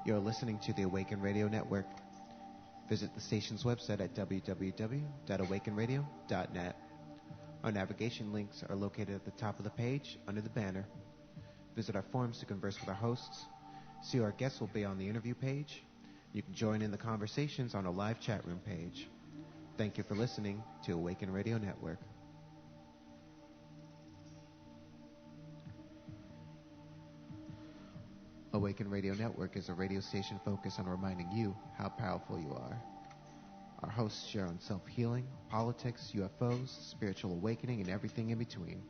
You're listening to the Awaken Radio Network. Visit the station's website at www.awakenradio.net. Our navigation links are located at the top of the page under the banner. Visit our forums to converse with our hosts. See who our guests will be on the interview page. You can join in the conversations on our live chat room page. Thank you for listening to Awaken Radio Network. Awaken Radio Network is a radio station focused on reminding you how powerful you are. Our hosts share on self-healing, politics, UFOs, spiritual awakening, and everything in between.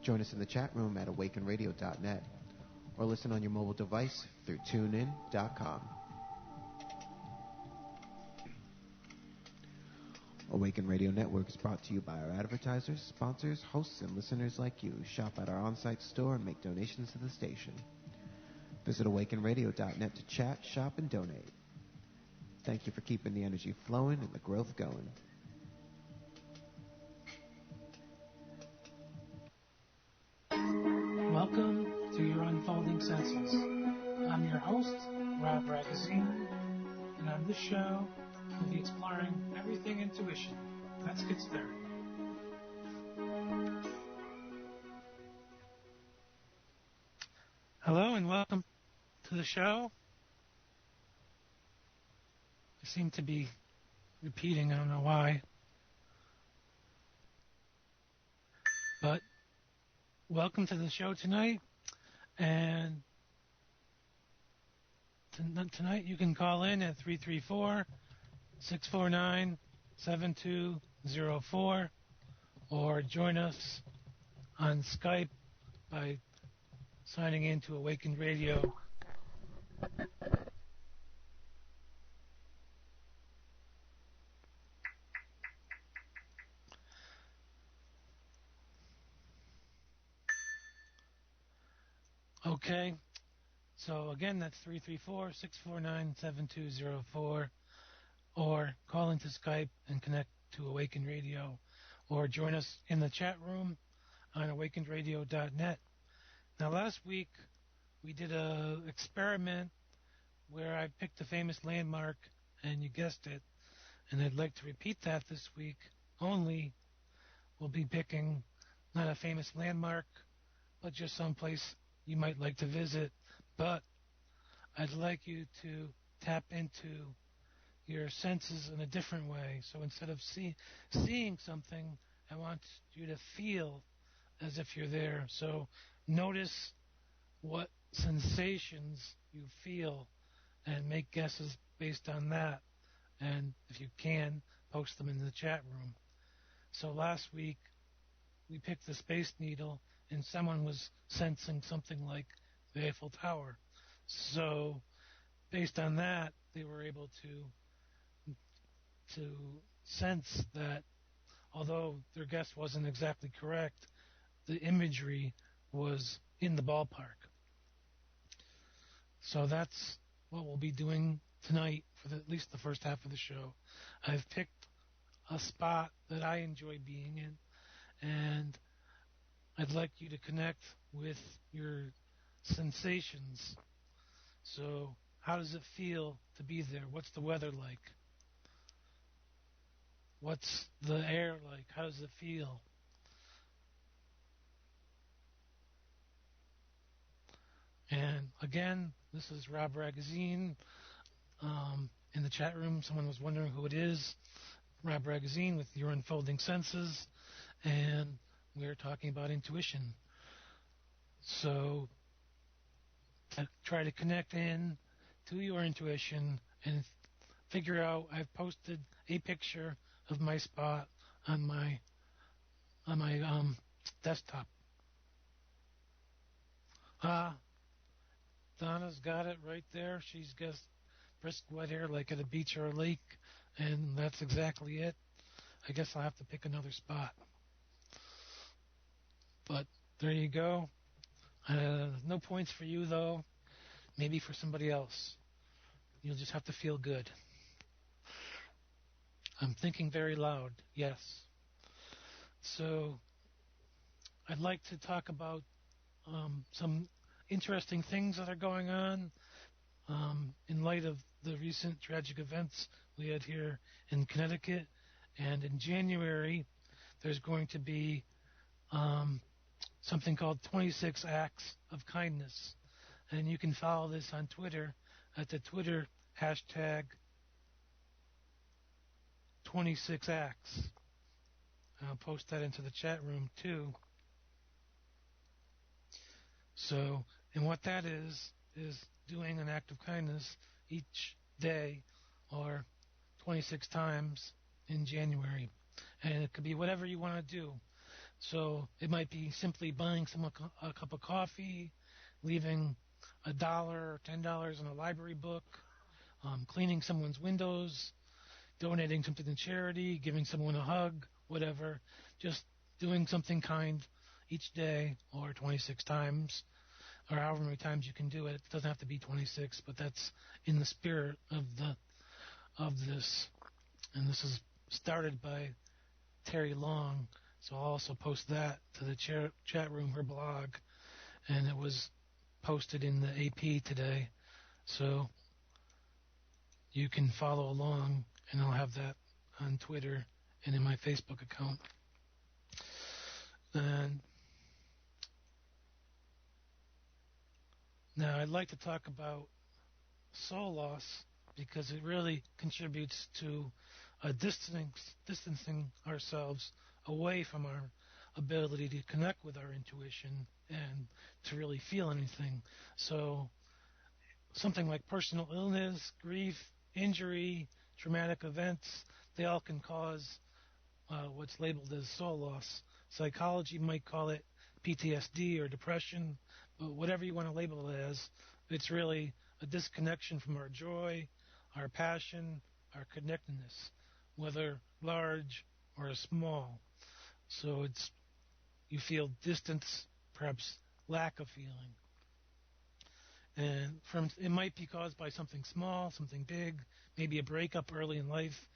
Join us in the chat room at awakenradio.net or listen on your mobile device through tunein.com. Awaken Radio Network is brought to you by our advertisers, sponsors, hosts, and listeners like you. Shop at our on-site store and make donations to the station. Visit awakenradio.net to chat, shop, and donate. Thank you for keeping the energy flowing and the growth going. Welcome to your Unfolding Senses. I'm your host, Rob Ragozzine, and on this show, we'll be exploring everything intuition. Let's get started. Hello and welcome to the show. I seem to be repeating, I don't know why. But welcome to the show tonight. And tonight you can call in at 334-649-7204 or join us on Skype by signing in to Awakened Radio. Okay, so again, that's 334-649-7204, or call into Skype and connect to Awakened Radio, or join us in the chat room on awakenedradio.net. Now, last week, we did a experiment where I picked a famous landmark, and you guessed it, and I'd like to repeat that this week. Only we'll be picking not a famous landmark, but just someplace you might like to visit, but I'd like you to tap into your senses in a different way. So instead of seeing something, I want you to feel as if you're there. So notice what sensations you feel and make guesses based on that. And if you can, post them in the chat room. So last week, we picked the Space Needle, and someone was sensing something like the Eiffel Tower. So based on that, they were able to sense that although their guess wasn't exactly correct, the imagery was in the ballpark. So that's what we'll be doing tonight for at least the first half of the show. I've picked a spot that I enjoy being in, and I'd like you to connect with your sensations. So how does it feel to be there? What's the weather like? What's the air like? How does it feel? And again, this is Rob Ragozzine. In the chat room, someone was wondering who it is. Rob Ragozzine with Your Unfolding Senses. And we're talking about intuition. So try to connect in to your intuition and figure out. I've posted a picture of my spot on my desktop. Donna's got it right there. She's got brisk wet hair like at a beach or a lake, and that's exactly it. I guess I'll have to pick another spot. But there you go. No points for you, though. Maybe for somebody else. You'll just have to feel good. I'm thinking very loud, yes. So I'd like to talk about some interesting things that are going on. in light of the recent tragic events we had here in Connecticut. And in January, there's going to be something called 26 Acts of Kindness. And you can follow this on Twitter at the Twitter hashtag 26acts. I'll post that into the chat room too. So, and what that is doing an act of kindness each day or 26 times in January. And it could be whatever you want to do. So it might be simply buying someone a cup of coffee, leaving $1 or $10 in a library book, cleaning someone's windows, donating something to charity, giving someone a hug, whatever. Just doing something kind each day or 26 times or however many times you can do it. It doesn't have to be 26, but that's in the spirit of this. And this is started by Terry Long, so I'll also post that to the chat room, her blog, and it was posted in the AP today, so you can follow along, and I'll have that on Twitter and in my Facebook account. And now I'd like to talk about soul loss because it really contributes to distancing ourselves away from our ability to connect with our intuition and to really feel anything. So something like personal illness, grief, injury, traumatic events, they all can cause what's labeled as soul loss. Psychology might call it PTSD or depression, but whatever you want to label it as, it's really a disconnection from our joy, our passion, our connectedness, whether large or small. So you feel distance, perhaps lack of feeling. And it might be caused by something small, something big, maybe a breakup early in life.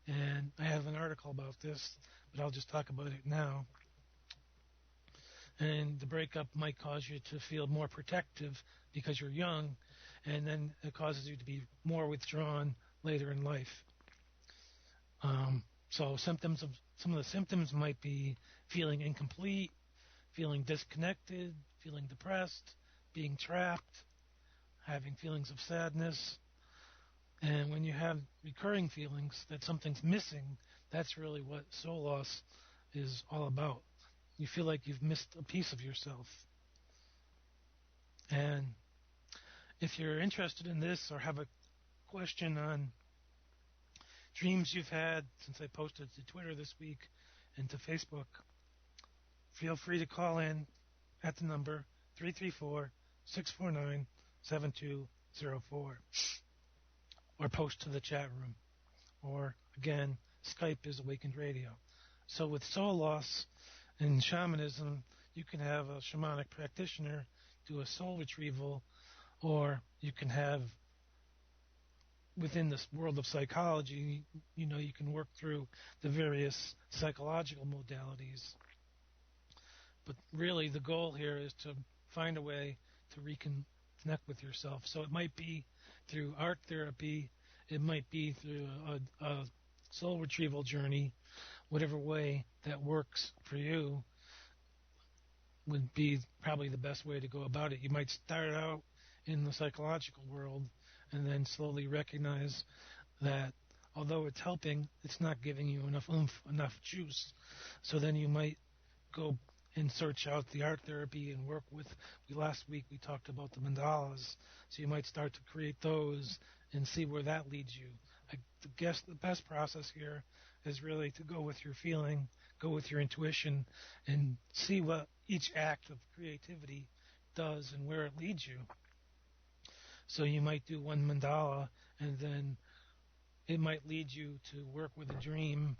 And I have an article about this, but I'll just talk about it now. And the breakup might cause you to feel more protective because you're young, and then it causes you to be more withdrawn later in life. So some of the symptoms might be feeling incomplete, feeling disconnected, feeling depressed, being trapped, having feelings of sadness. And when you have recurring feelings that something's missing, that's really what soul loss is all about. You feel like you've missed a piece of yourself. And if you're interested in this or have a question on dreams you've had, since I posted to Twitter this week and to Facebook, feel free to call in at the number 334-649-7204 or post to the chat room. Or, again, Skype is Awakened Radio. So with soul loss in shamanism, you can have a shamanic practitioner do a soul retrieval, or you can have, within this world of psychology, you can work through the various psychological modalities. But really the goal here is to find a way to reconnect with yourself. So it might be through art therapy, it might be through a soul retrieval journey, whatever way that works for you would be probably the best way to go about it. You might start out in the psychological world and then slowly recognize that although it's helping, it's not giving you enough oomph, enough juice. So then you might go and search out the art therapy and work with, last week we talked about the mandalas, so you might start to create those and see where that leads you. I guess the best process here is really to go with your feeling, go with your intuition, and see what each act of creativity does and where it leads you. So you might do one mandala, and then it might lead you to work with a dream,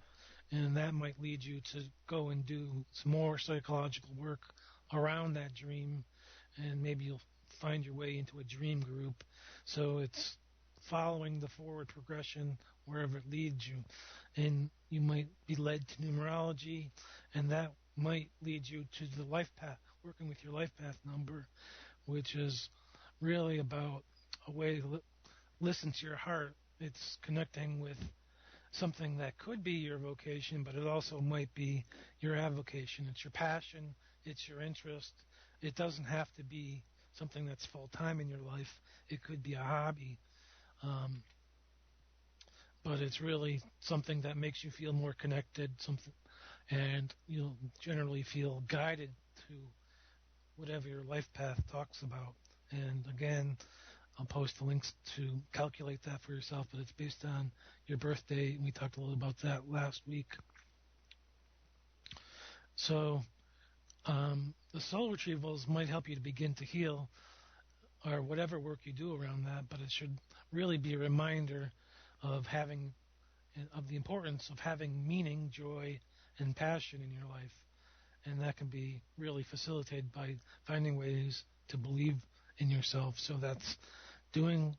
and that might lead you to go and do some more psychological work around that dream, and maybe you'll find your way into a dream group. So it's following the forward progression wherever it leads you. And you might be led to numerology, and that might lead you to the life path, working with your life path number, which is really about a way listen to your heart. It's connecting with something that could be your vocation, but it also might be your avocation. It's your passion. It's your interest. It doesn't have to be something that's full time in your life. It could be a hobby. Um, but it's really something that makes you feel more connected, something, and you'll generally feel guided to whatever your life path talks about. And again, I'll post the links to calculate that for yourself, but it's based on your birthday, and we talked a little about that last week. So the soul retrievals might help you to begin to heal, or whatever work you do around that, but it should really be a reminder of the importance of having meaning, joy, and passion in your life. And that can be really facilitated by finding ways to believe in yourself. So that's doing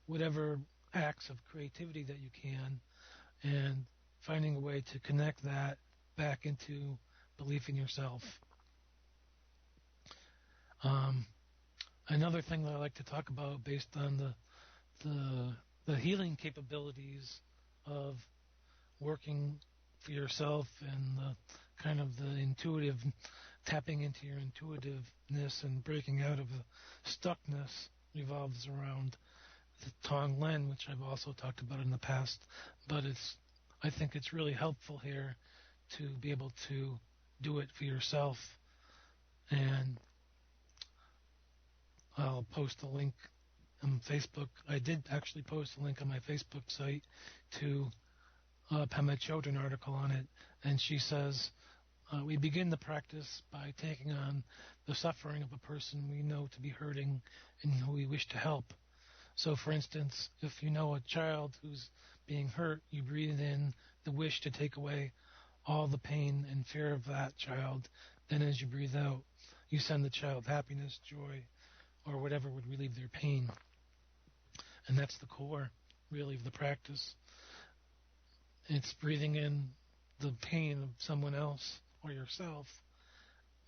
whatever acts of creativity that you can and finding a way to connect that back into belief in yourself. Another thing that I like to talk about based on the healing capabilities of working for yourself and the kind of the intuitive tapping into your intuitiveness and breaking out of the stuckness revolves around the Tong Len, which I've also talked about in the past. But I think it's really helpful here to be able to do it for yourself. And I'll post a link on Facebook. I did actually post a link on my Facebook site to Pema Chodron article on it, and she says, we begin the practice by taking on the suffering of a person we know to be hurting and who we wish to help. So, for instance, if you know a child who's being hurt, you breathe in the wish to take away all the pain and fear of that child. Then as you breathe out, you send the child happiness, joy, or whatever would relieve their pain. And that's the core, really, of the practice. It's breathing in the pain of someone else or yourself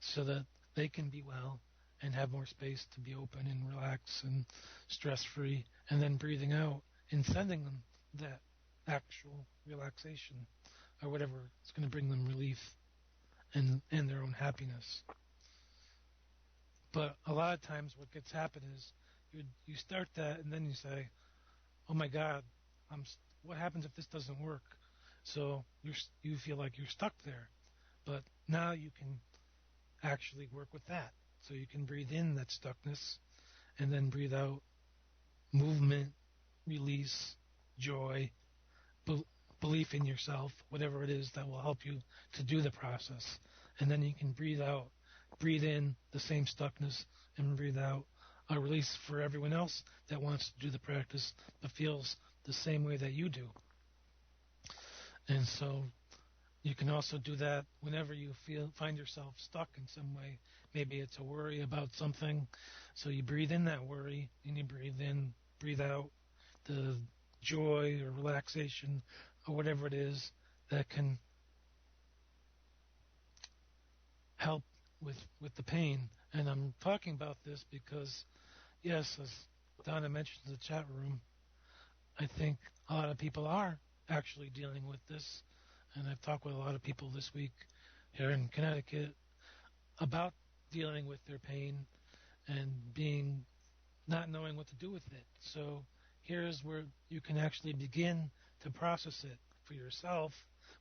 so that they can be well and have more space to be open and relax and stress-free, and then breathing out and sending them that actual relaxation or whatever is going to bring them relief and their own happiness. But a lot of times what gets happen is you start that and then you say, oh my God, what happens if this doesn't work? So you feel like you're stuck there. But now you can actually work with that. So you can breathe in that stuckness and then breathe out movement, release, joy, belief in yourself, whatever it is that will help you to do the process. And then you can breathe in the same stuckness and breathe out a release for everyone else that wants to do the practice but feels the same way that you do. And so you can also do that whenever you find yourself stuck in some way. Maybe it's a worry about something. So you breathe in that worry and you breathe out the joy or relaxation or whatever it is that can help with the pain. And I'm talking about this because, yes, as Donna mentioned in the chat room, I think a lot of people are actually dealing with this. And I've talked with a lot of people this week here in Connecticut about dealing with their pain and not knowing what to do with it. So here's where you can actually begin to process it for yourself,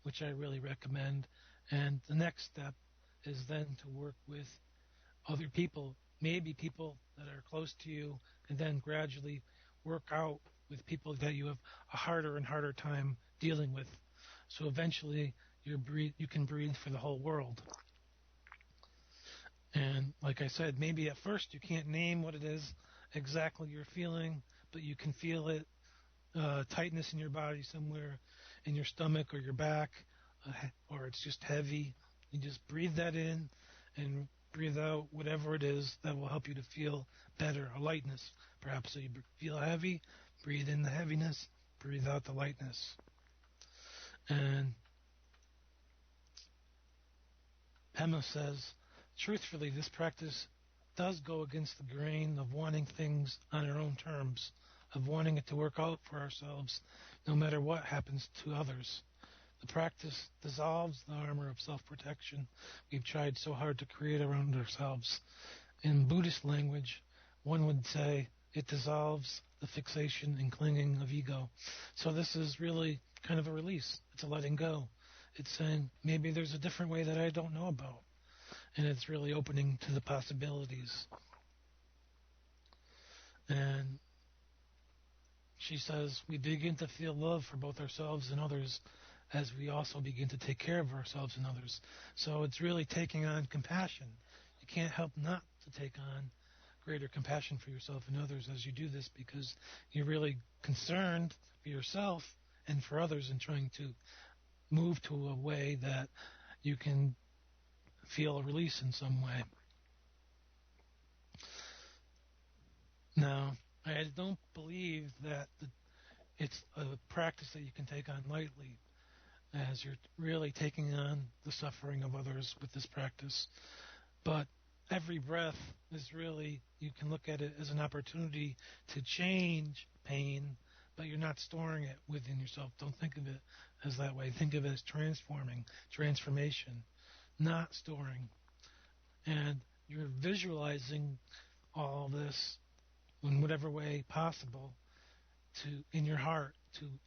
which I really recommend. And the next step is then to work with other people, maybe people that are close to you, and then gradually work out with people that you have a harder and harder time dealing with. So eventually you can breathe for the whole world. And like I said, maybe at first you can't name what it is exactly you're feeling, but you can feel it, tightness in your body somewhere in your stomach or your back, or it's just heavy. You just breathe that in and breathe out whatever it is that will help you to feel better, a lightness perhaps. So you feel heavy, breathe in the heaviness, breathe out the lightness. And Pema says, truthfully, this practice does go against the grain of wanting things on our own terms. of wanting it to work out for ourselves no matter what happens to others. The practice dissolves the armor of self-protection we've tried so hard to create around ourselves. In Buddhist language, one would say it dissolves the fixation and clinging of ego. So this is really kind of a release. It's a letting go. It's saying maybe there's a different way that I don't know about. And it's really opening to the possibilities. And she says we begin to feel love for both ourselves and others as we also begin to take care of ourselves and others. So it's really taking on compassion. You can't help not to take on greater compassion for yourself and others as you do this, because you're really concerned for yourself and for others and trying to move to a way that you can feel a release in some way. Now, I don't believe that it's a practice that you can take on lightly, as you're really taking on the suffering of others with this practice. But every breath is really, you can look at it as an opportunity to change pain, but you're not storing it within yourself. Don't think of it as that way. Think of it as transformation, not storing. And you're visualizing all this in whatever way possible in your heart,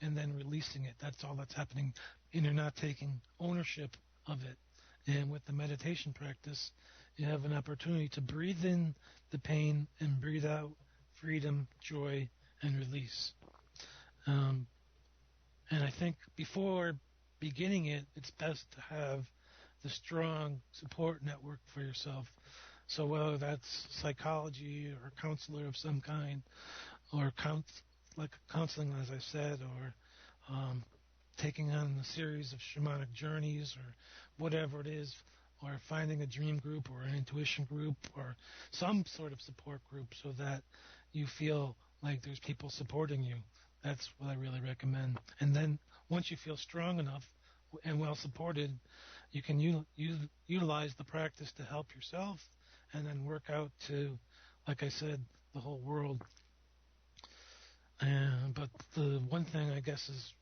and then releasing it. That's all that's happening, and you're not taking ownership of it. And with the meditation practice, you have an opportunity to breathe in the pain and breathe out freedom, joy, and release. And I think before beginning it, it's best to have the strong support network for yourself. So whether that's psychology or a counselor of some kind, or like counseling, as I said, or taking on a series of shamanic journeys, or whatever it is, or finding a dream group or an intuition group or some sort of support group so that you feel like there's people supporting you. That's what I really recommend. And then once you feel strong enough and well supported, you can utilize the practice to help yourself and then work out to, like I said, the whole world. But the one thing I guess is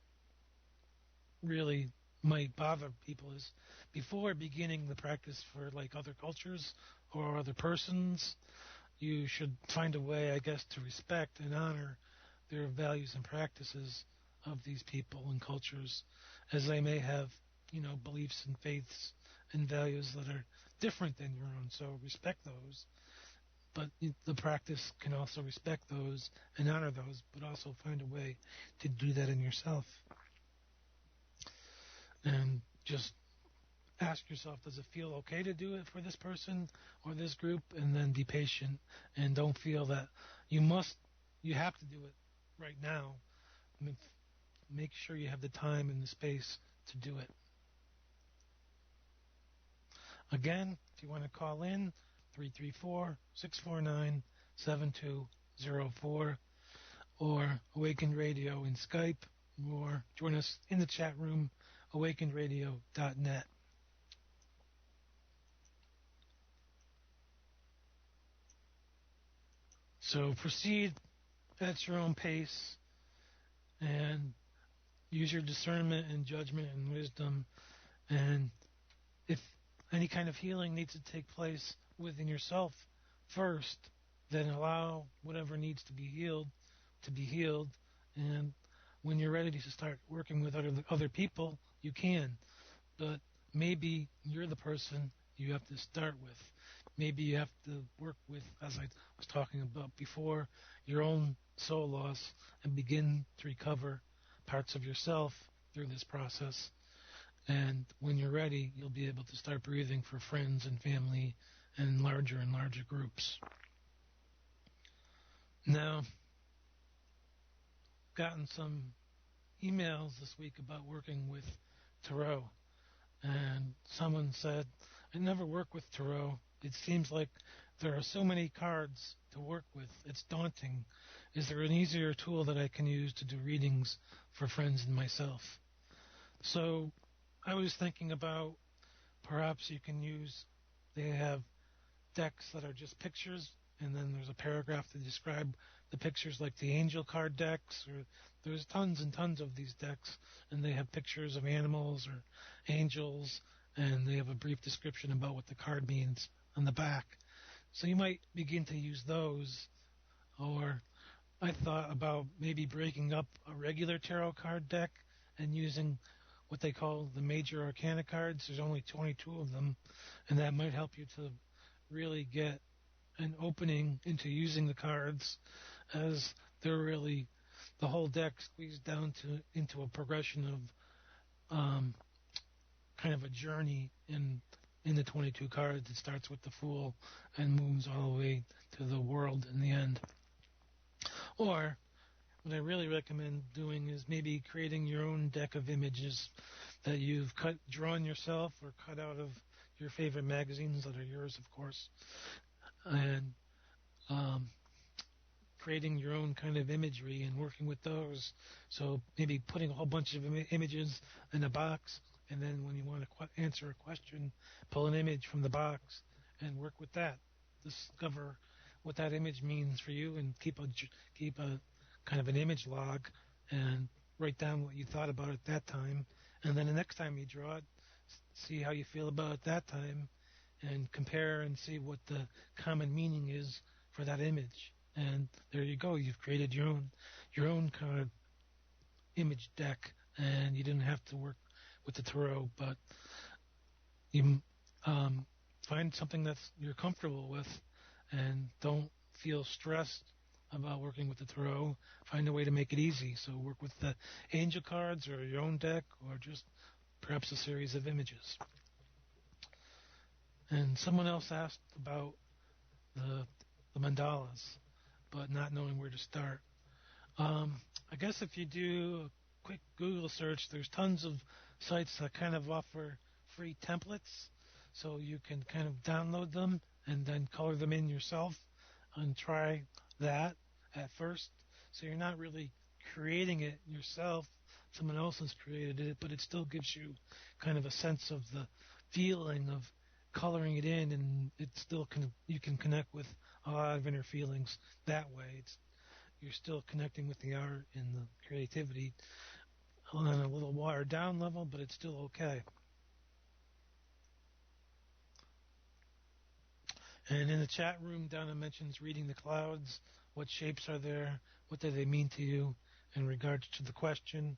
really might bother people is before beginning the practice for like other cultures or other persons, you should find a way, I guess, to respect and honor their values and practices of these people and cultures, as they may have, beliefs and faiths and values that are different than your own. So respect those. But the practice can also respect those and honor those, but also find a way to do that in yourself. And just ask yourself, does it feel okay to do it for this person or this group? And then be patient and don't feel that you have to do it right now. Make sure you have the time and the space to do it. Again, if you want to call in, 334-649-7204 or Awakened Radio in Skype, or join us in the chat room, awakenedradio.net. So proceed at your own pace and use your discernment and judgment and wisdom. And if any kind of healing needs to take place within yourself first, then allow whatever needs to be healed. And when you're ready to start working with other people, you can. But maybe you're the person you have to start with. Maybe you have to work with, as I was talking about before, your own soul loss and begin to recover parts of yourself through this process. And when you're ready, you'll be able to start breathing for friends and family and larger groups. Now, gotten some emails this week about working with tarot. And someone said, I never work with tarot. It seems like there are so many cards to work with. It's daunting. Is there an easier tool that I can use to do readings for friends and myself? So I was thinking about perhaps you can use, they have decks that are just pictures, and then there's a paragraph to describe the pictures, like the angel card decks. Or there's tons and tons of these decks, and they have pictures of animals or angels, and they have a brief description about what the card means on the back. So you might begin to use those. Or I thought about maybe breaking up a regular tarot card deck and using what they call the major arcana cards. There's only 22 of them, and that might help you to really get an opening into using the cards, as they're really the whole deck squeezed down to into a progression of kind of a journey in the 22 cards. It starts with the Fool and moves all the way to the World in the end. Or what I really recommend doing is maybe creating your own deck of images that you've drawn yourself, or cut out of your favorite magazines that are yours, of course, and um, creating your own kind of imagery and working with those. So maybe putting a whole bunch of images in a box, and then when you want to answer a question, pull an image from the box and work with that. Discover what that image means for you, and keep a kind of an image log, and write down what you thought about it that time. And then the next time you draw it, see how you feel about it that time, and compare and see what the common meaning is for that image. And there you go. You've created your own kind of image deck, and you didn't have to work with the tarot, but you find something that you're comfortable with, and don't feel stressed about working with the tarot. Find a way to make it easy. So work with the angel cards, or your own deck, or just perhaps a series of images. And someone else asked about the mandalas, but not knowing where to start. I guess if you do a quick Google search, there's tons of sites that kind of offer free templates, so you can kind of download them and then color them in yourself and try that at first. So you're not really creating it yourself. Someone else has created it, but it still gives you kind of a sense of the feeling of coloring it in, and it still you can connect with a lot of inner feelings that way. You're still connecting with the art and the creativity on a little watered down level, but it's still okay. And in the chat room, Donna mentions reading the clouds. What shapes are there? What do they mean to you in regards to the question?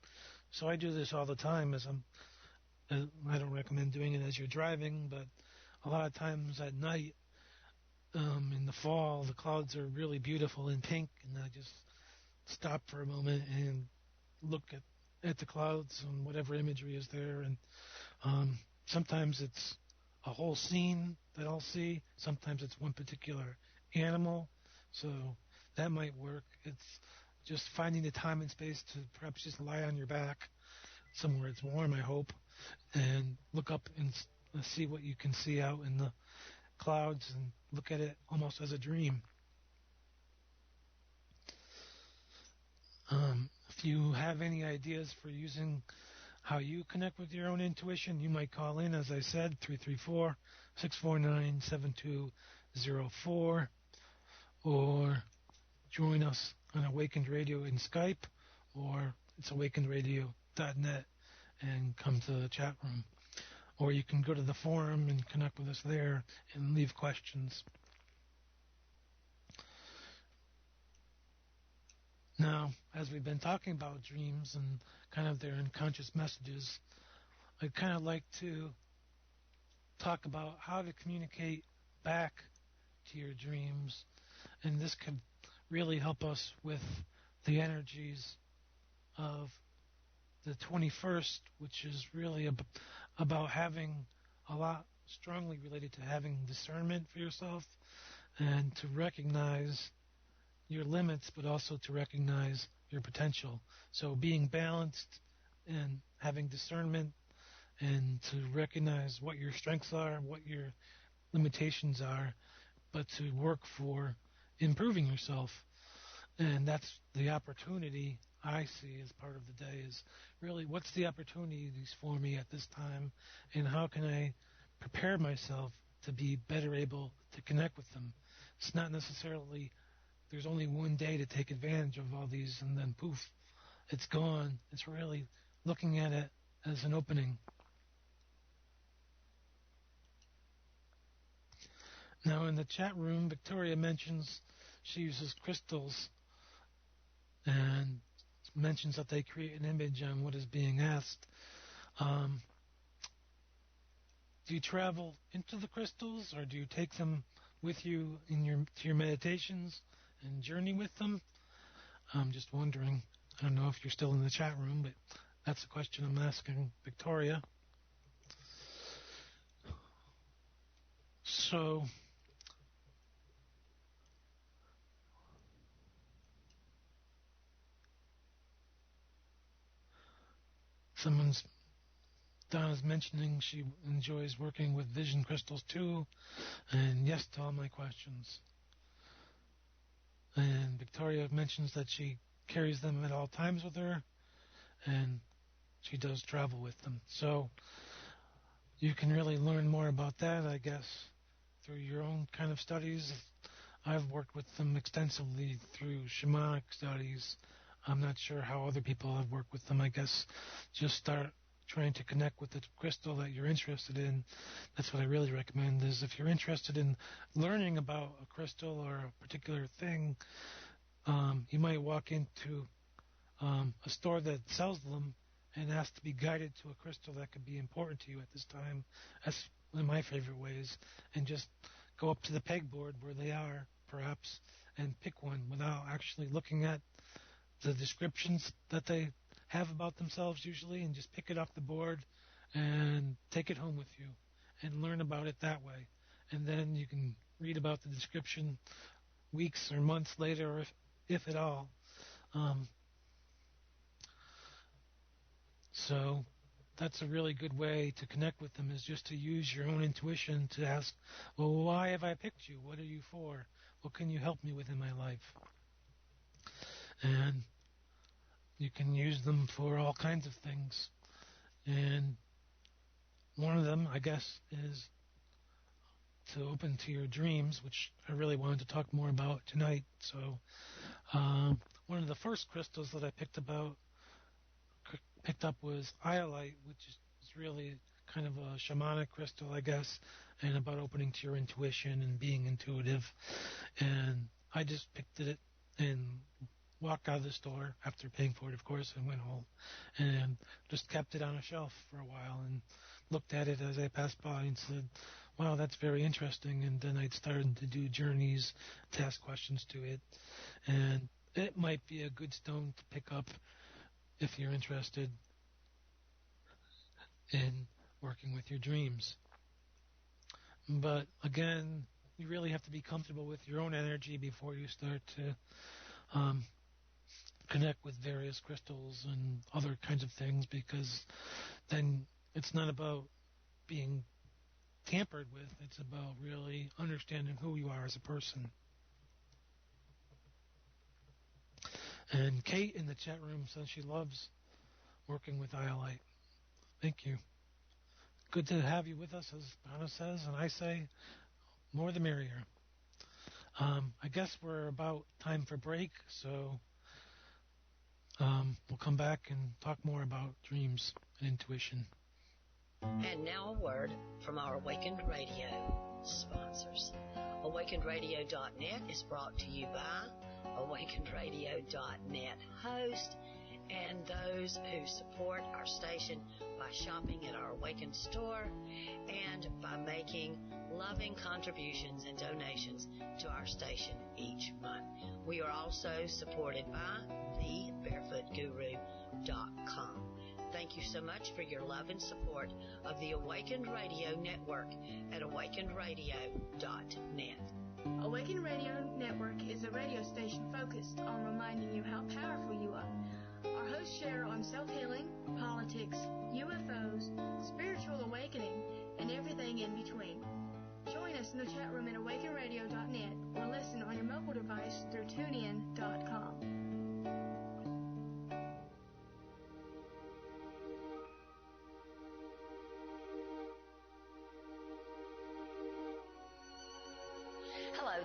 So I do this all the time. I don't recommend doing it as you're driving, but a lot of times at night, in the fall, the clouds are really beautiful in pink, and I just stop for a moment and look at the clouds and whatever imagery is there. And sometimes it's a whole scene that I'll see. Sometimes it's one particular animal. So that might work. It's just finding the time and space to perhaps just lie on your back somewhere it's warm, I hope, and look up and see what you can see out in the clouds, and look at it almost as a dream. If you have any ideas for using how you connect with your own intuition, you might call in, as I said, 334-649-7204, or join us on Awakened Radio in Skype, or it's awakenedradio.net, and come to the chat room. Or you can go to the forum and connect with us there and leave questions. Now, as we've been talking about dreams and kind of their unconscious messages, I'd kind of like to talk about how to communicate back to your dreams. And this could really help us with the energies of the 21st, which is really about having a lot strongly related to having discernment for yourself, and to recognize your limits, but also to recognize your potential. So being balanced and having discernment, and to recognize what your strengths are, what your limitations are, but to work for improving yourself. And that's the opportunity I see as part of the day, is really what's the opportunities for me at this time, and how can I prepare myself to be better able to connect with them. It's not necessarily there's only one day to take advantage of all these and then poof, it's gone. It's really looking at it as an opening. Now in the chat room, Victoria mentions she uses crystals and mentions that they create an image on what is being asked. Do you travel into the crystals, or do you take them with you in your meditations and journey with them? I'm just wondering. I don't know if you're still in the chat room, but that's a question I'm asking Victoria. So Donna's mentioning she enjoys working with vision crystals too, and yes to all my questions. And Victoria mentions that she carries them at all times with her, and she does travel with them. So you can really learn more about that, I guess, through your own kind of studies. I've worked with them extensively through shamanic studies. I'm not sure how other people have worked with them. I guess just start trying to connect with the crystal that you're interested in. That's what I really recommend, is if you're interested in learning about a crystal or a particular thing, you might walk into a store that sells them and ask to be guided to a crystal that could be important to you at this time. That's one of my favorite ways. And just go up to the pegboard where they are, perhaps, and pick one without actually looking at the descriptions that they have about themselves usually, and just pick it off the board and take it home with you and learn about it that way. And then you can read about the description weeks or months later, if at all. So that's a really good way to connect with them, is just to use your own intuition to ask, well, why have I picked you? What are you for? What can you help me with in my life? And you can use them for all kinds of things. And one of them, I guess, is to open to your dreams, which I really wanted to talk more about tonight. So one of the first crystals that I picked up was iolite, which is really kind of a shamanic crystal, I guess, and about opening to your intuition and being intuitive. And I just picked it and walked out of the store after paying for it, of course, and went home and just kept it on a shelf for a while and looked at it as I passed by and said, wow, that's very interesting. And then I started to do journeys to ask questions to it. And it might be a good stone to pick up if you're interested in working with your dreams. But again, you really have to be comfortable with your own energy before you start to connect with various crystals and other kinds of things, because then it's not about being tampered with. It's about really understanding who you are as a person. And Kate in the chat room says she loves working with iolite. Thank you. Good to have you with us, as Anna says, and I say, more the merrier. I guess we're about time for break, so we'll come back and talk more about dreams and intuition. And now a word from our Awakened Radio sponsors. AwakenedRadio.net is brought to you by AwakenedRadio.net host and those who support our station by shopping at our Awakened store and by making loving contributions and donations to our station each month. We are also supported by TheBarefootGuru.com. Thank you so much for your love and support of the Awakened Radio Network at AwakenedRadio.net. Awakened Radio Network is a radio station focused on reminding you how powerful you are. Our hosts share on self-healing, politics, UFOs, spiritual awakening, and everything in between. Join us in the chat room at awakenradio.net or listen on your mobile device through tunein.com.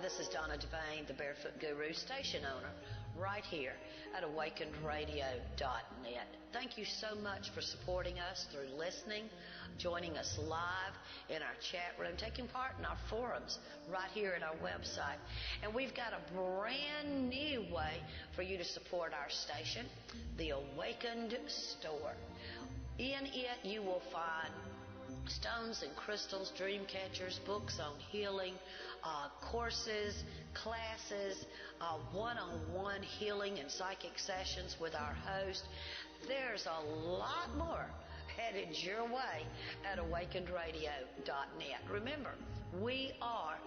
this is Donna Devane, the Barefoot Guru station owner, right here at awakenedradio.net. Thank you so much for supporting us through listening, joining us live in our chat room, taking part in our forums right here at our website. And we've got a brand new way for you to support our station, the Awakened Store. In it, you will find stones and crystals, dream catchers, books on healing, courses, classes, one-on-one healing and psychic sessions with our host. There's a lot more headed your way at awakenedradio.net. Remember, we are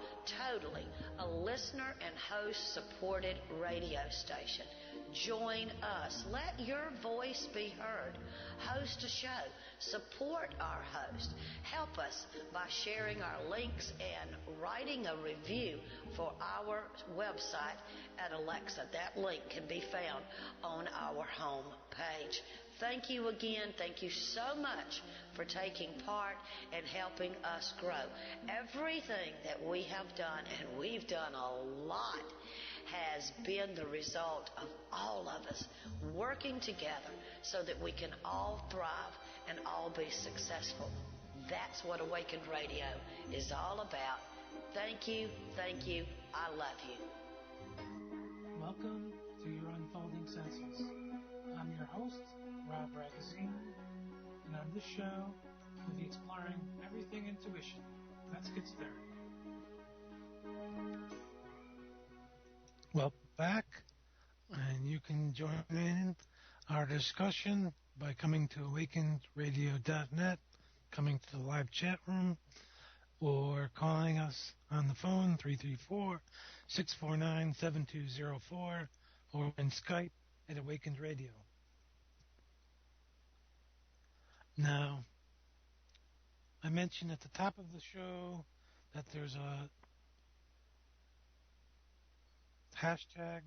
totally a listener and host supported radio station. Join us. Let your voice be heard. Host a show. Support our host. Help us by sharing our links and writing a review for our website at Alexa. That link can be found on our home page. Thank you again. Thank you so much for taking part and helping us grow. Everything that we have done, and we've done a lot, has been the result of all of us working together so that we can all thrive and all be successful. That's what Awakened Radio is all about. Thank you, I love you. Welcome to your Unfolding Senses. I'm your host, Rob Ragozzine, and on this show, we'll be exploring everything intuition. Let's get started. Welcome back, and you can join in our discussion by coming to awakenedradio.net, coming to the live chat room, or calling us on the phone, 334-649-7204, or in Skype at Awakened Radio. Now, I mentioned at the top of the show that there's a hashtag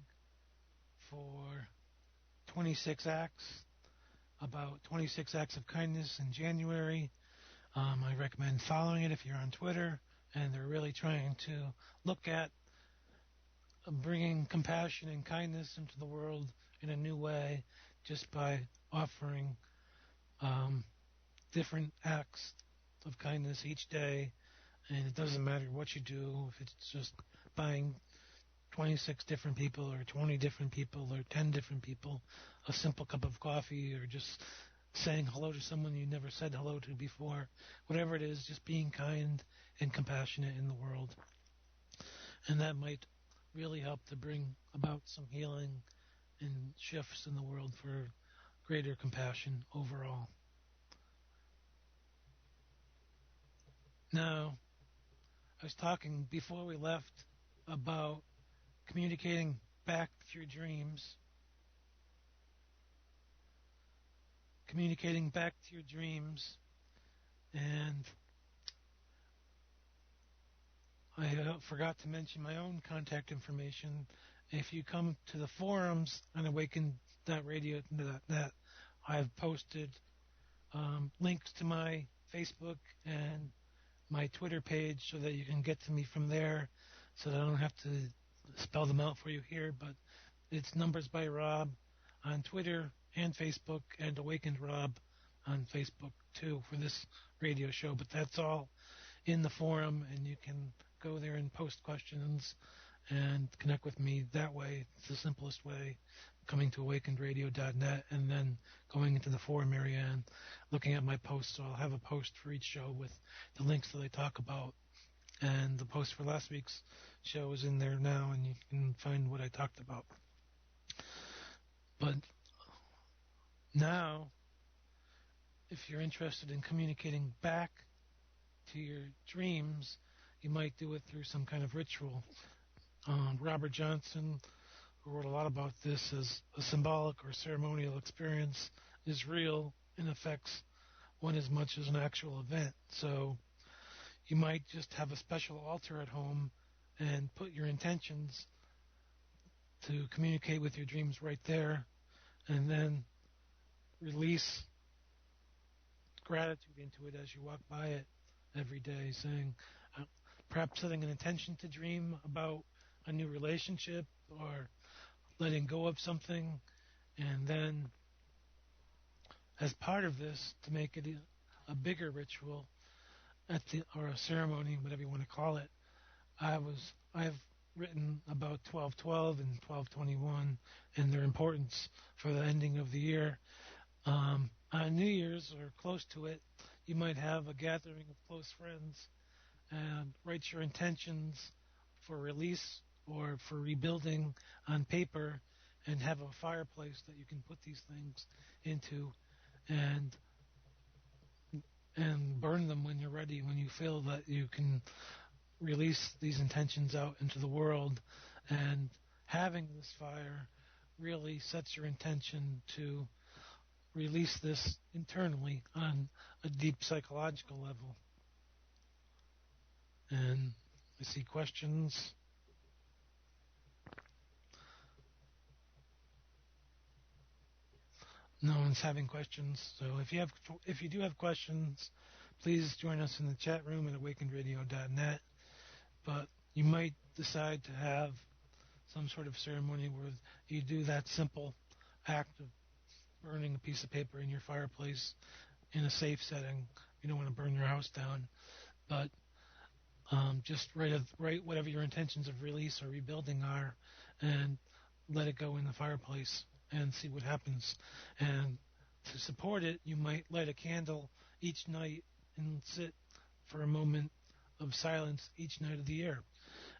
for 26 acts, about 26 acts of kindness in January. I recommend following it if you're on Twitter, and they're really trying to look at bringing compassion and kindness into the world in a new way just by offering different acts of kindness each day. And it doesn't matter what you do, if it's just buying 26 different people or 20 different people or 10 different people a simple cup of coffee, or just saying hello to someone you never said hello to before. Whatever it is, just being kind and compassionate in the world. And that might really help to bring about some healing and shifts in the world for greater compassion overall. Now, I was talking before we left about communicating back through dreams. Communicating back to your dreams. And I forgot to mention my own contact information. If you come to the forums on awaken.radio.net, I've posted links to my Facebook and my Twitter page so that you can get to me from there, so that I don't have to spell them out for you here. But it's Numbers by Rob on Twitter and Facebook, and Awakened Rob on Facebook too for this radio show. But that's all in the forum, and you can go there and post questions and connect with me that way. It's the simplest way, coming to awakenedradio.net and then going into the forum area and looking at my posts. So I'll have a post for each show with the links that I talk about, and the post for last week's show is in there now, and you can find what I talked about. But now, if you're interested in communicating back to your dreams, you might do it through some kind of ritual. Robert Johnson, who wrote a lot about this, says a symbolic or ceremonial experience is real and affects one as much as an actual event. So you might just have a special altar at home and put your intentions to communicate with your dreams right there, and then release gratitude into it as you walk by it every day, saying, perhaps setting an intention to dream about a new relationship or letting go of something, and then as part of this, to make it a bigger ritual or a ceremony, whatever you want to call it, I've written about 1212 and 1221 and their importance for the ending of the year. On New Year's or close to it, you might have a gathering of close friends and write your intentions for release or for rebuilding on paper and have a fireplace that you can put these things into and burn them when you're ready, when you feel that you can release these intentions out into the world. And having this fire really sets your intention to release this internally on a deep psychological level. And I see questions. No one's having questions. So if you do have questions, please join us in the chat room at awakenedradio.net. But you might decide to have some sort of ceremony where you do that simple act of burning a piece of paper in your fireplace in a safe setting. You don't want to burn your house down, but just write whatever your intentions of release or rebuilding are, and let it go in the fireplace and see what happens. And to support it, you might light a candle each night and sit for a moment of silence each night of the year,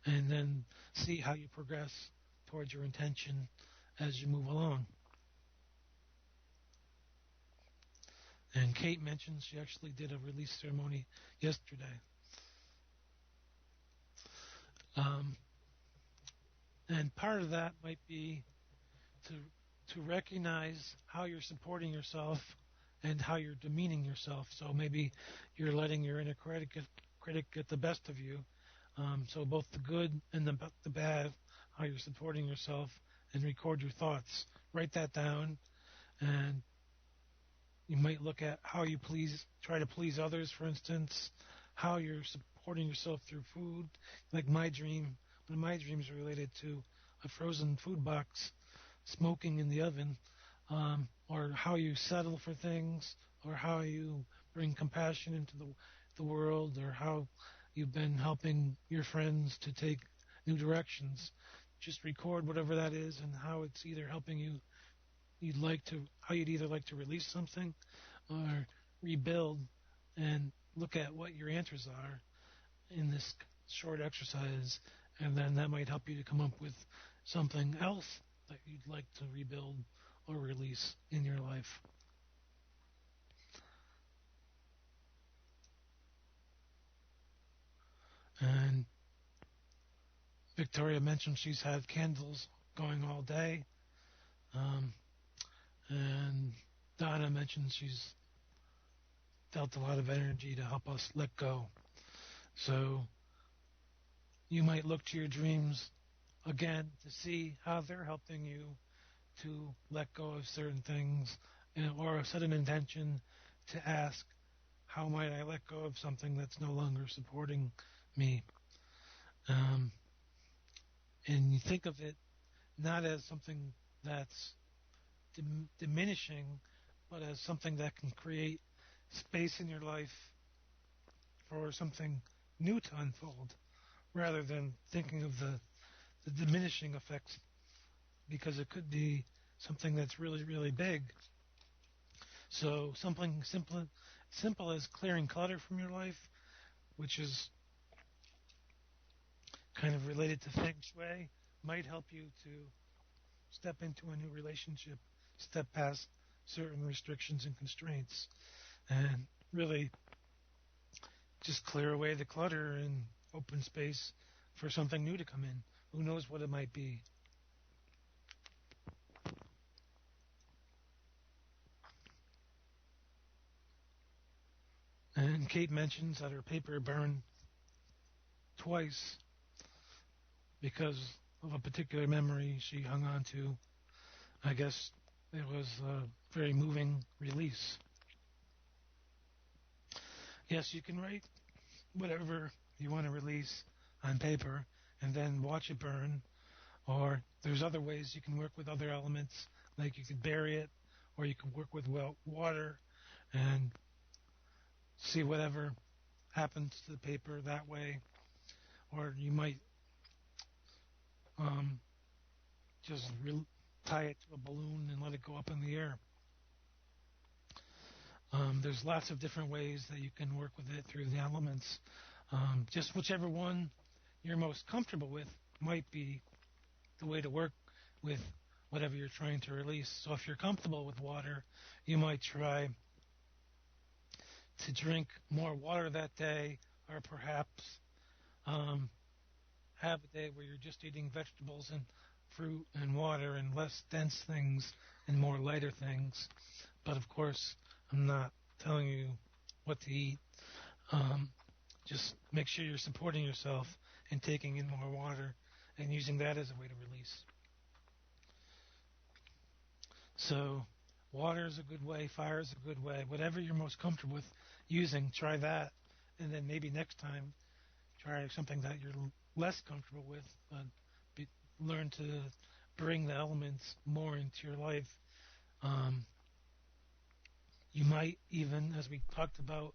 and then see how you progress towards your intention as you move along. And Kate mentioned she actually did a release ceremony yesterday. And part of that might be to recognize how you're supporting yourself and how you're demeaning yourself. So maybe you're letting your inner critic get the best of you. So both the good and the bad, how you're supporting yourself, and record your thoughts. Write that down, and you might look at how you try to please others, for instance, how you're supporting yourself through food. Like one of my dreams related to a frozen food box smoking in the oven, or how you settle for things, or how you bring compassion into the world, or how you've been helping your friends to take new directions. Just record whatever that is and how it's either helping you. How you'd either like to release something or rebuild, and look at what your answers are in this short exercise, and then that might help you to come up with something else that you'd like to rebuild or release in your life. And Victoria mentioned she's had candles going all day. And Donna mentioned she's felt a lot of energy to help us let go. So you might look to your dreams again to see how they're helping you to let go of certain things, or set an intention to ask, how might I let go of something that's no longer supporting me? And you think of it not as something that's diminishing, but as something that can create space in your life for something new to unfold, rather than thinking of the diminishing effects, because it could be something that's really, really big. So something simple as clearing clutter from your life, which is kind of related to Feng Shui, might help you to step into a new relationship, step past certain restrictions and constraints, and really just clear away the clutter and open space for something new to come in. Who knows what it might be? And Kate mentions that her paper burned twice because of a particular memory she hung on to. I guess it was a very moving release. Yes, you can write whatever you want to release on paper, and then watch it burn. Or there's other ways you can work with other elements, like you could bury it, or you can work with water and see whatever happens to the paper that way. Or you might um, just tie it to a balloon and let it go up in the air. There's lots of different ways that you can work with it through the elements. Just whichever one you're most comfortable with might be the way to work with whatever you're trying to release. So if you're comfortable with water, you might try to drink more water that day, or perhaps have a day where you're just eating vegetables and fruit and water and less dense things and more lighter things. But of course, I'm not telling you what to eat. Just make sure you're supporting yourself and taking in more water and using that as a way to release. So water is a good way, fire is a good way. Whatever you're most comfortable with using, try that. And then maybe next time, try something that you're less comfortable with, but learn to bring the elements more into your life. You might even, as we talked about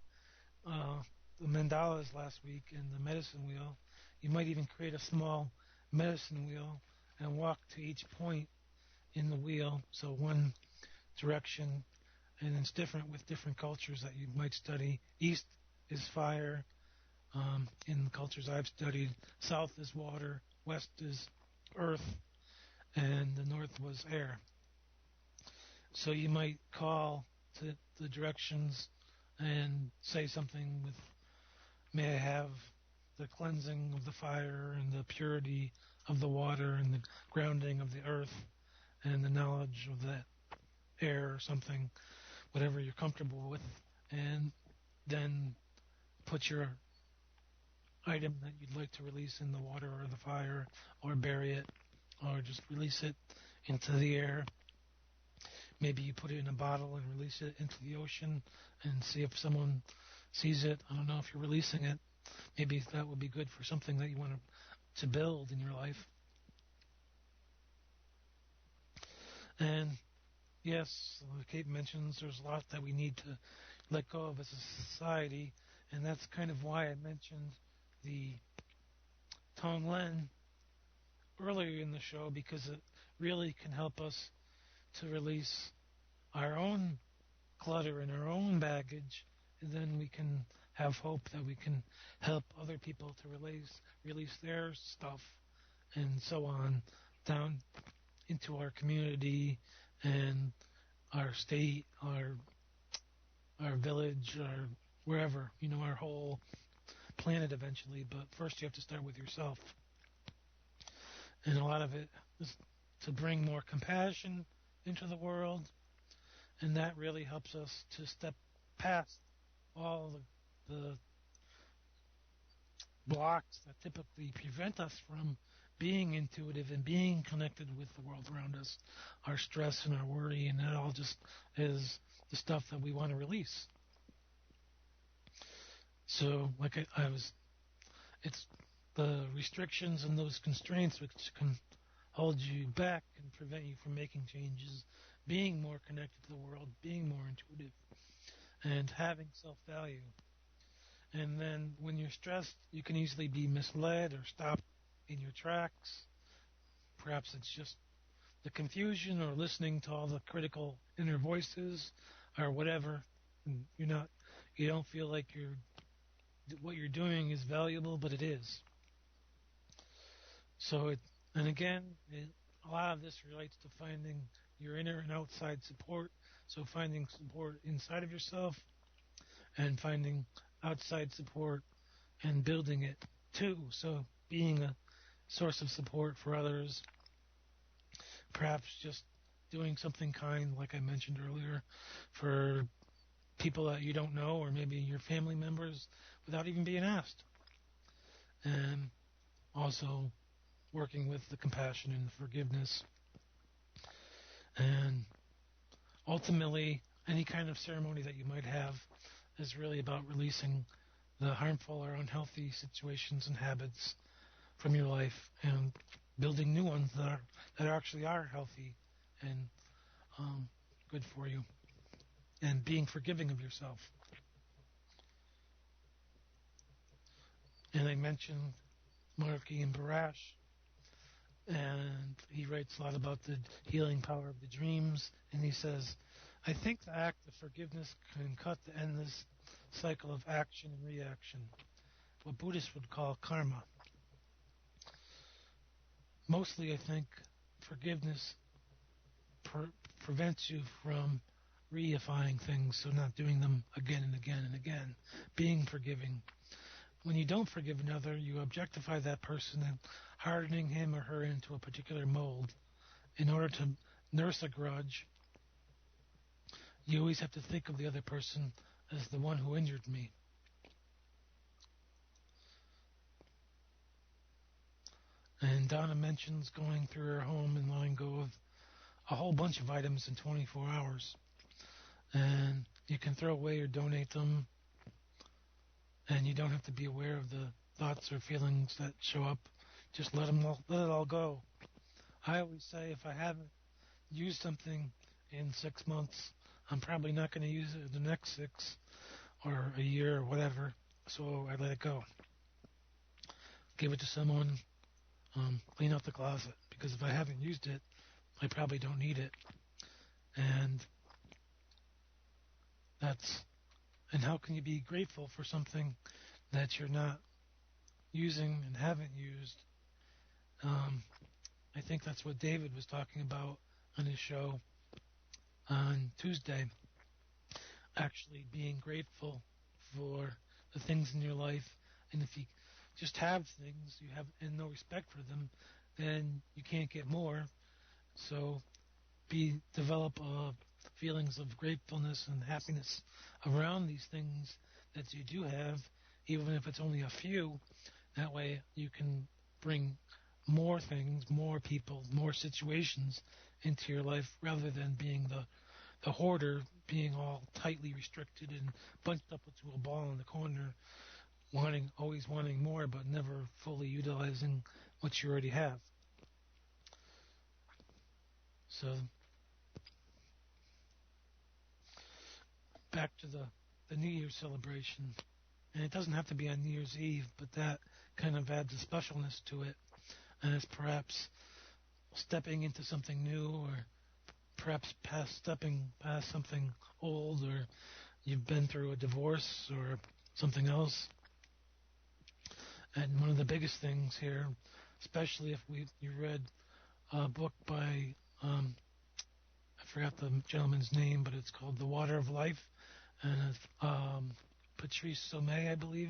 the mandalas last week and the medicine wheel, you might even create a small medicine wheel and walk to each point in the wheel. So one direction, and it's different with different cultures that you might study. East is fire. In the cultures I've studied, south is water, west is earth, and the north was air. So you might call to the directions and say something with, may I have the cleansing of the fire and the purity of the water and the grounding of the earth and the knowledge of the air or something, whatever you're comfortable with, and then put your item that you'd like to release in the water or the fire, or bury it, or just release it into the air. Maybe you put it in a bottle and release it into the ocean and see if someone sees it. I don't know if you're releasing it. Maybe that would be good for something that you want to build in your life. And yes, Kate mentions there's a lot that we need to let go of as a society, and that's kind of why I mentioned the Tonglen earlier in the show, because it really can help us to release our own clutter and our own baggage, and then we can have hope that we can help other people to release their stuff and so on down into our community and our state, our village, our wherever, our whole planet eventually. But first you have to start with yourself. And a lot of it is to bring more compassion into the world, and that really helps us to step past all the blocks that typically prevent us from being intuitive and being connected with the world around us, our stress and our worry, and that all just is the stuff that we want to release. So, like it's the restrictions and those constraints which can hold you back and prevent you from making changes, being more connected to the world, being more intuitive, and having self-value. And then when you're stressed, you can easily be misled or stopped in your tracks. Perhaps it's just the confusion or listening to all the critical inner voices or whatever. And you don't feel like what you're doing is valuable, but it is. So a lot of this relates to finding your inner and outside support. So finding support inside of yourself and finding outside support and building it too. So being a source of support for others, perhaps just doing something kind, like I mentioned earlier, for people that you don't know, or maybe your family members, without even being asked. And also working with the compassion and the forgiveness. And ultimately, any kind of ceremony that you might have is really about releasing the harmful or unhealthy situations and habits from your life and building new ones that actually are healthy and good for you, and being forgiving of yourself. And I mentioned Marky and Barash, and he writes a lot about the healing power of the dreams, and he says, I think the act of forgiveness can cut the endless cycle of action and reaction, what Buddhists would call karma. Mostly, I think forgiveness prevents you from reifying things, so not doing them again and again and again, being forgiving. When you don't forgive another, you objectify that person and hardening him or her into a particular mold. In order to nurse a grudge, you always have to think of the other person as the one who injured me. And Donna mentions going through her home and letting go of a whole bunch of items in 24 hours. And you can throw away or donate them, and you don't have to be aware of the thoughts or feelings that show up. Just let it all go. I always say if I haven't used something in 6 months, I'm probably not going to use it in the next 6 or a year or whatever, so I let it go. Give it to someone, clean out the closet, because if I haven't used it, I probably don't need it. And how can you be grateful for something that you're not using and haven't used? I think that's what David was talking about on his show on Tuesday. Actually being grateful for the things in your life, and if you just have things you have and no respect for them, then you can't get more. So develop feelings of gratefulness and happiness around these things that you do have, even if it's only a few. That way you can bring more things, more people, more situations into your life, rather than being the hoarder, being all tightly restricted and bunched up into a ball in the corner, always wanting more, but never fully utilizing what you already have. So back to the New Year's celebration. And it doesn't have to be on New Year's Eve, but that kind of adds a specialness to it. And it's perhaps stepping into something new, or perhaps stepping past something old, or you've been through a divorce or something else. And one of the biggest things here, especially if you read a book by, I forgot the gentleman's name, but it's called The Water of Life, and it's Patrice Sommet, I believe,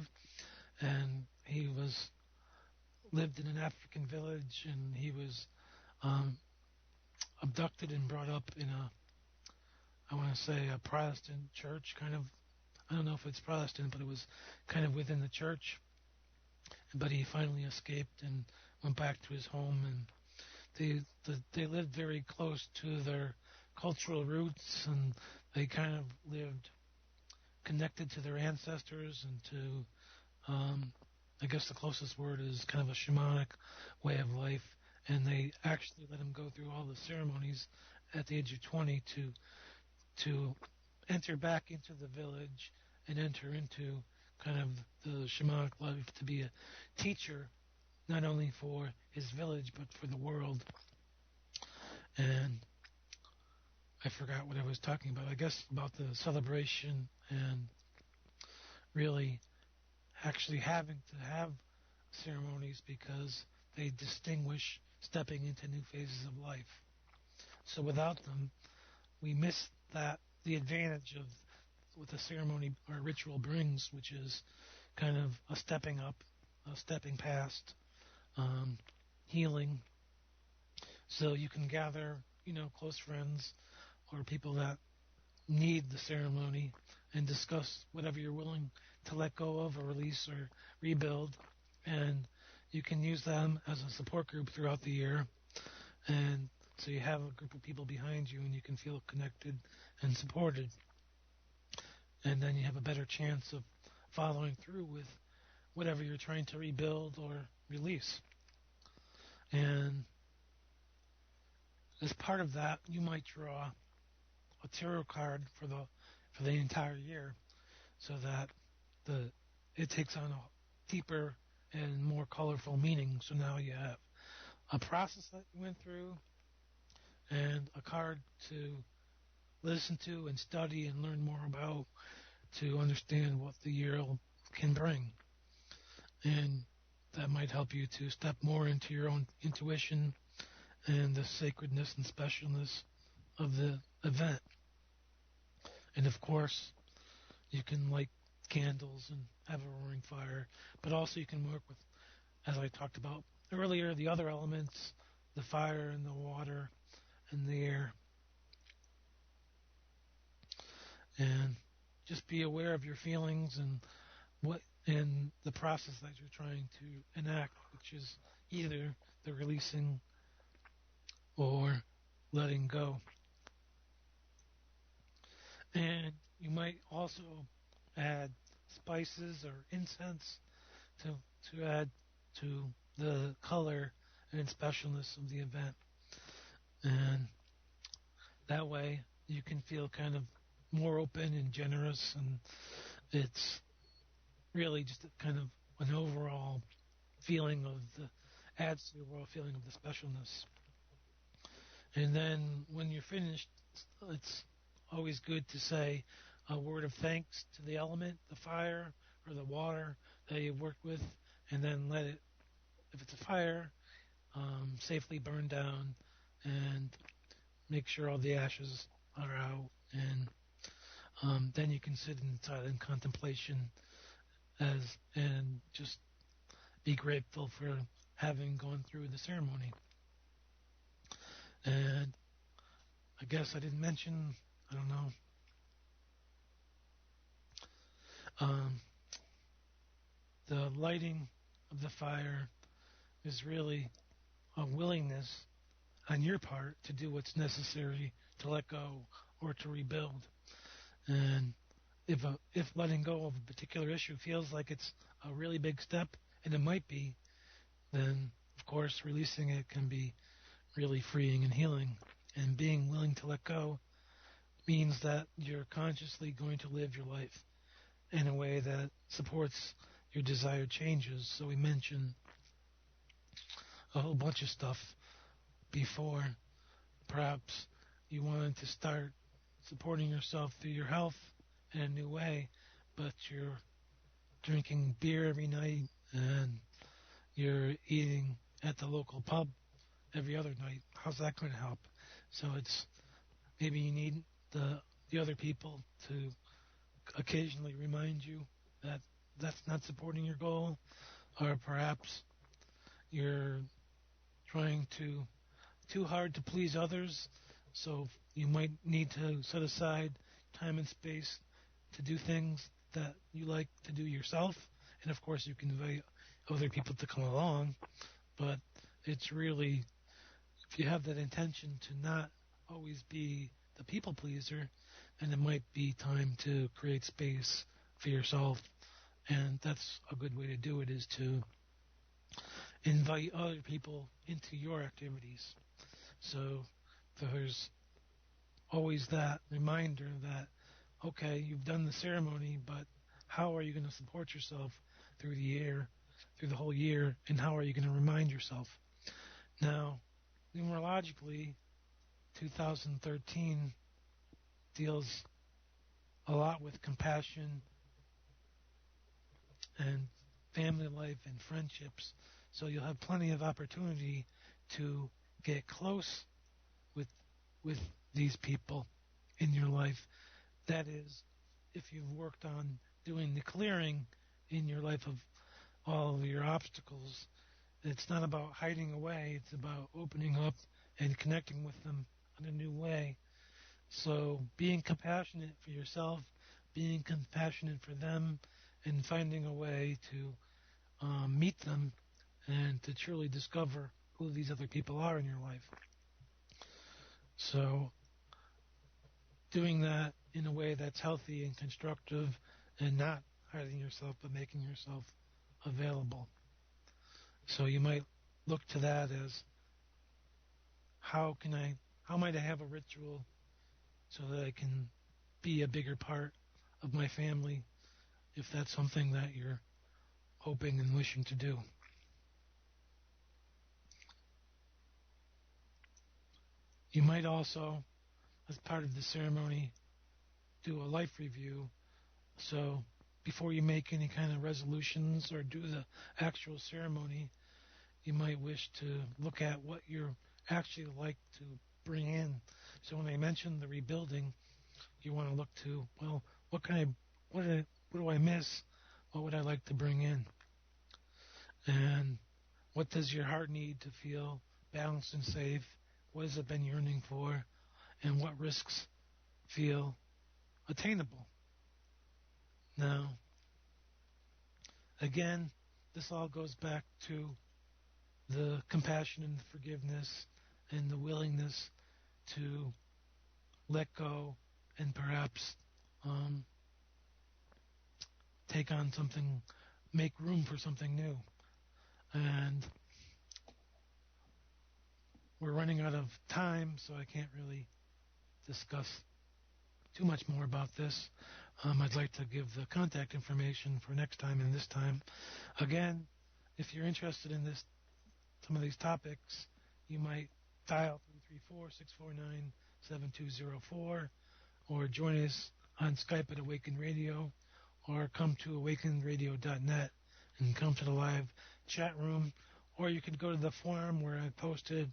and he lived in an African village, and he was abducted and brought up in I want to say a Protestant church, kind of. I don't know if it's Protestant, but it was kind of within the church. But he finally escaped and went back to his home, and they lived very close to their cultural roots, and they kind of lived connected to their ancestors and to, I guess the closest word is kind of a shamanic way of life. And they actually let him go through all the ceremonies at the age of 20 to enter back into the village and enter into kind of the shamanic life, to be a teacher, not only for his village but for the world. And I forgot what I was talking about. I guess about the celebration and really actually having to have ceremonies because they distinguish stepping into new phases of life. So without them, we miss the advantage of what a ceremony or a ritual brings, which is kind of a stepping up, a stepping past, healing. So you can gather, close friends or people that need the ceremony and discuss whatever you're willing to let go of or release or rebuild. And you can use them as a support group throughout the year. And so you have a group of people behind you and you can feel connected and supported. And then you have a better chance of following through with whatever you're trying to rebuild or release. And as part of that, you might draw a tarot card for the entire year, so that the it takes on a deeper and more colorful meaning. So now you have a process that you went through and a card to listen to and study and learn more about to understand what the year can bring. And that might help you to step more into your own intuition and the sacredness and specialness of the event. And of course, you can light candles and have a roaring fire, but also you can work with, as I talked about earlier, the other elements, the fire and the water and the air. And just be aware of your feelings and what and the process that you're trying to enact, which is either the releasing or letting go. And you might also add spices or incense to add to the color and specialness of the event. And that way you can feel kind of more open and generous, and it's really just a kind of an overall feeling of the adds to the overall feeling of the specialness. And then when you're finished, it's always good to say a word of thanks to the element, the fire or the water that you worked with, and then let it, if it's a fire, safely burn down and make sure all the ashes are out. And then you can sit in silent contemplation and just be grateful for having gone through the ceremony. And I guess I didn't mention, I don't know, the lighting of the fire is really a willingness on your part to do what's necessary to let go or to rebuild. And if letting go of a particular issue feels like it's a really big step, and it might be, then of course releasing it can be really freeing and healing. And being willing to let go means that you're consciously going to live your life in a way that supports your desired changes. So we mentioned a whole bunch of stuff before. Perhaps you wanted to start supporting yourself through your health in a new way, but you're drinking beer every night and you're eating at the local pub every other night. How's that going to help? So it's maybe you need the other people to occasionally remind you that that's not supporting your goal, or perhaps you're trying too hard to please others, so you might need to set aside time and space to do things that you like to do yourself. And of course you can invite other people to come along, but it's really, if you have that intention to not always be the people pleaser, then it might be time to create space for yourself. And that's a good way to do it, is to invite other people into your activities. So there's always that reminder that, okay, you've done the ceremony, but how are you going to support yourself through the whole year, and how are you going to remind yourself? Now, numerologically, 2013 deals a lot with compassion and family life and friendships. So you'll have plenty of opportunity to get close with these people in your life. That is, if you've worked on doing the clearing in your life of all of your obstacles. It's not about hiding away. It's about opening up and connecting with them in a new way. So being compassionate for yourself, being compassionate for them, and finding a way to meet them and to truly discover who these other people are in your life. So doing that in a way that's healthy and constructive, and not hiding yourself but making yourself available. So you might look to that as how might I have a ritual so that I can be a bigger part of my family if that's something that you're hoping and wishing to do. You might also, as part of the ceremony, do a life review. So before you make any kind of resolutions or do the actual ceremony, you might wish to look at what you're actually like to bring in. So when I mentioned the rebuilding, you want to look to, well, what do I miss? What would I like to bring in? And what does your heart need to feel balanced and safe? What has it been yearning for? And what risks feel attainable? Now, again, this all goes back to the compassion and the forgiveness and the willingness to let go and perhaps um, take on something, make room for something new. And we're running out of time, so I can't really discuss too much more about this. I'd like to give the contact information for next time and this time. Again, if you're interested in some of these topics, you might dial 334-649-7204 or join us on Skype at Awakened Radio or come to awakenedradio.net and come to the live chat room. Or you could go to the forum where I posted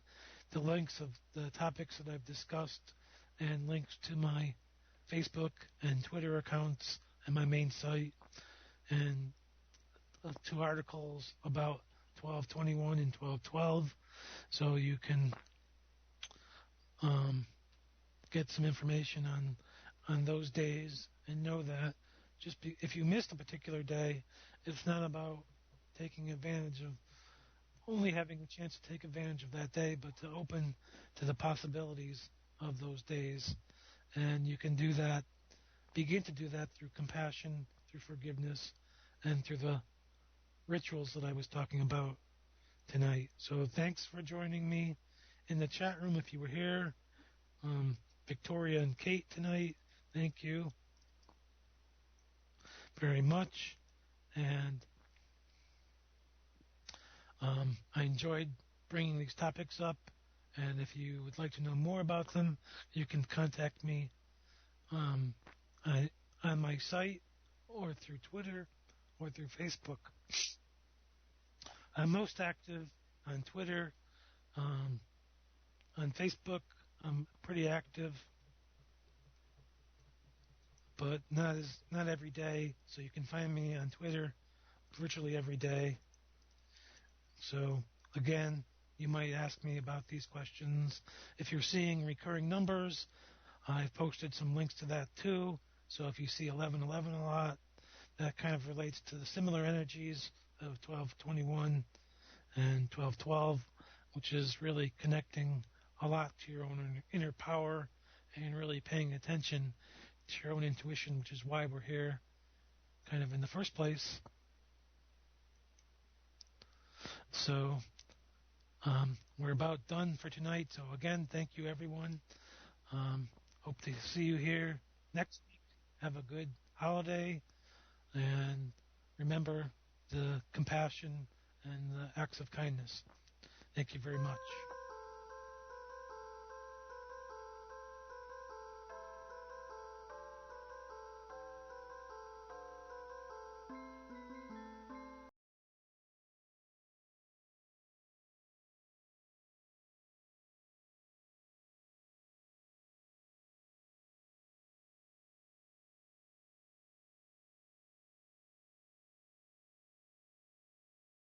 the links of the topics that I've discussed and links to my Facebook and Twitter accounts and my main site and 2 articles about 1221 and 1212, so you can get some information on those days and know that if you missed a particular day, it's not about taking advantage of only having a chance to take advantage of that day, but to open to the possibilities of those days. And you can do that, begin to do that through compassion, through forgiveness, and through the rituals that I was talking about tonight. So thanks for joining me in the chat room if you were here. Victoria and Kate tonight, thank you very much. And I enjoyed bringing these topics up. And if you would like to know more about them, you can contact me on my site or through Twitter or through Facebook. I'm most active on Twitter. On Facebook, I'm pretty active, but not every day. So you can find me on Twitter virtually every day. So again, you might ask me about these questions. If you're seeing recurring numbers, I've posted some links to that too. So if you see 1111 a lot, that kind of relates to the similar energies of 1221 and 1212, which is really connecting a lot to your own inner power and really paying attention to your own intuition, which is why we're here kind of in the first place. So we're about done for tonight. So again, thank you everyone. Hope to see you here next week. Have a good holiday and remember the compassion and the acts of kindness. Thank you very much.